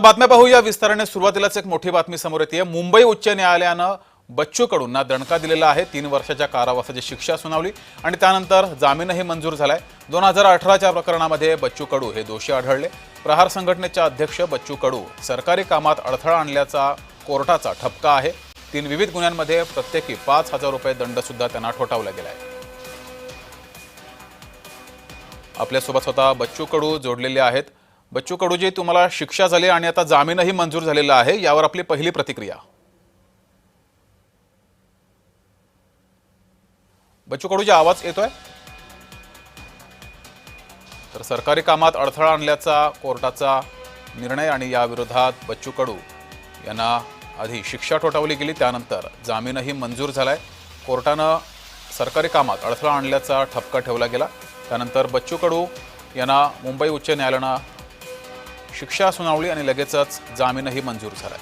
बातम्या पाहूया विस्ताराने। सुरुवातीलाच एक मोठी बातमी समोर येते। मुंबई उच्च न्यायालयानं बच्चू कडूंना दणका दिलेला आहे। 3 वर्षाच्या कारावासाची शिक्षा सुनावली आणि त्यानंतर जामीनही मंजूर झालाय। 2018च्या प्रकरणामध्ये बच्चू कडू हे दोषी आढळले। प्रहार संघटनेचे अध्यक्ष बच्चू कडू सरकारी कामात अडथळा आणल्याचा कोर्टाचा ठपका आहे। 3 विविध गुन्ह्यांमध्ये प्रत्येकी 5,000 रुपये दंड सुद्धा त्यांना ठोठावला गेलाय। आपल्यासोबत स्वतः बच्चू कडू जोडलेले आहेत। बच्चू कडूजी, तुम्हाला शिक्षा झाली आणि आता जामीनही मंजूर झालेला आहे, यावर आपली पहिली प्रतिक्रिया। बच्चू कडूजी, आवाज येतोय? तर सरकारी कामात अडथळा आणल्याचा कोर्टाचा निर्णय आणि या विरोधात बच्चू कडू यांना आधी शिक्षा ठोठावली गेली, त्यानंतर जामीनही मंजूर झालाय। कोर्टानं सरकारी कामात अडथळा आणल्याचा ठपका ठेवला गेला। त्यानंतर बच्चू कडू यांना मुंबई उच्च न्यायालयानं शिक्षा सुनावली आणि लगेचच जामीनही मंजूर झालाय।